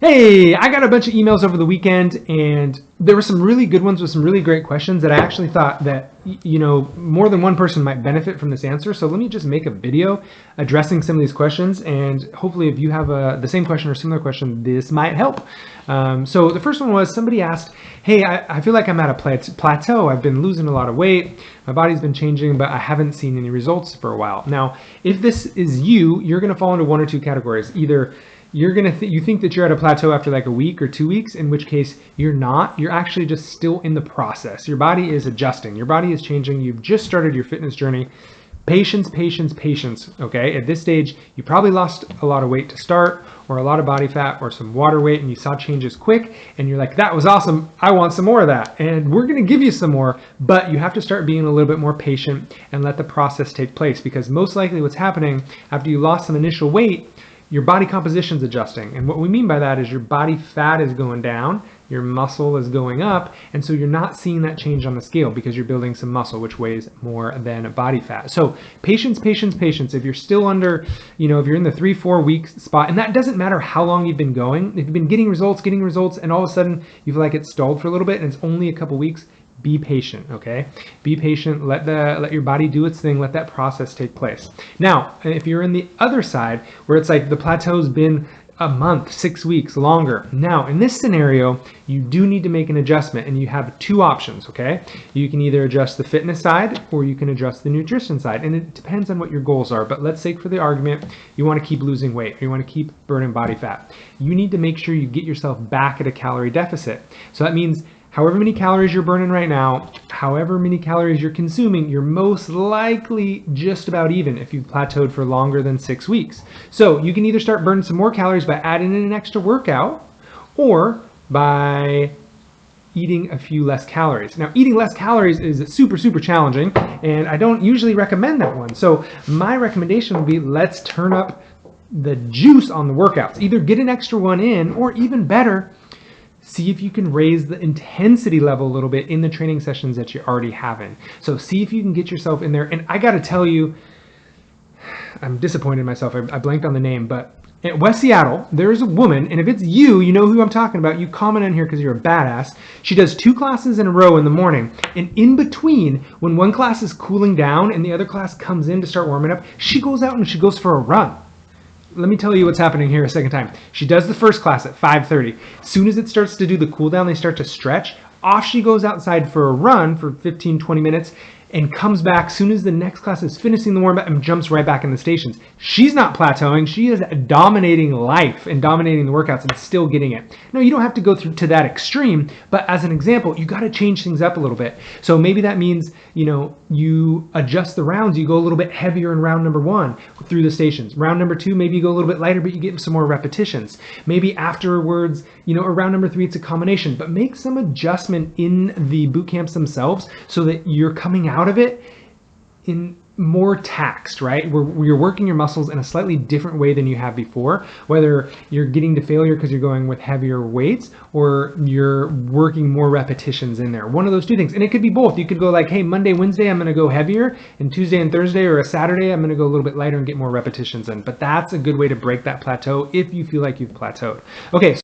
Hey, I got a bunch of emails over the weekend, and there were some really good ones with some really great questions that I actually thought that, more than one person might benefit from this answer. So let me just make a video addressing some of these questions, and hopefully if you have the same question or similar question, this might help. So the first one was somebody asked, hey, I feel like I'm at a plateau. I've been losing a lot of weight. My body's been changing, but I haven't seen any results for a while. Now, if this is you, you're going to fall into one or two categories. Either you think that you're at a plateau after like a week or 2 weeks, in which case you're not. You're actually just still in the process. Your body is adjusting. Your body is changing. You've just started your fitness journey. Patience, patience, patience. Okay, at this stage, you probably lost a lot of weight to start, or a lot of body fat, or some water weight, and you saw changes quick, and you're like, that was awesome. I want some more of that. And we're going to give you some more, but you have to start being a little bit more patient and let the process take place, because most likely what's happening after you lost some initial weight, your body composition is adjusting. And what we mean by that is your body fat is going down, your muscle is going up, and so you're not seeing that change on the scale because you're building some muscle, which weighs more than body fat. So patience, patience, patience. If you're still under, if you're in the 3-4 week spot, and that doesn't matter how long you've been going, if you've been getting results, and all of a sudden you feel like it's stalled for a little bit and it's only a couple weeks, be patient, okay? Be patient, let your body do its thing, let that process take place. Now, if you're in the other side where it's like the plateau's been a month, 6 weeks, longer. Now, in this scenario, you do need to make an adjustment, and you have two options, okay? You can either adjust the fitness side or you can adjust the nutrition side, and it depends on what your goals are. But let's say for the argument, you want to keep losing weight, or you want to keep burning body fat. You need to make sure you get yourself back at a calorie deficit. So that means however many calories you're burning right now, however many calories you're consuming, you're most likely just about even if you've plateaued for longer than 6 weeks. So you can either start burning some more calories by adding in an extra workout, or by eating a few less calories. Now, eating less calories is super, super challenging, and I don't usually recommend that one. So my recommendation would be, let's turn up the juice on the workouts. Either get an extra one in, or even better, see if you can raise the intensity level a little bit in the training sessions that you're already having. So see if you can get yourself in there. And I got to tell you, I'm disappointed in myself. I blanked on the name, but at West Seattle, there's a woman, and if it's you, you know who I'm talking about. You comment on here because you're a badass. She does 2 classes in a row in the morning, and in between, when one class is cooling down and the other class comes in to start warming up, she goes out and she goes for a run. Let me tell you what's happening here a second time. She does the first class at 5:30. As soon as it starts to do the cool down, they start to stretch. Off she goes outside for a run for 15, 20 minutes, and comes back as soon as the next class is finishing the warm up and jumps right back in the stations. She's not plateauing. She is dominating life and dominating the workouts and still getting it. No, you don't have to go through to that extreme, but as an example, you got to change things up a little bit. So maybe that means, you adjust the rounds. You go a little bit heavier in round number 1 through the stations. Round number 2, maybe you go a little bit lighter, but you get some more repetitions. Maybe afterwards, around number 3, it's a combination, but make some adjustment in the boot camps themselves so that you're coming out of it in more taxed, right? Where you're working your muscles in a slightly different way than you have before, whether you're getting to failure because you're going with heavier weights or you're working more repetitions in there. One of those two things. And it could be both. You could go like, hey, Monday, Wednesday, I'm going to go heavier, and Tuesday and Thursday or a Saturday, I'm going to go a little bit lighter and get more repetitions in. But that's a good way to break that plateau if you feel like you've plateaued. Okay.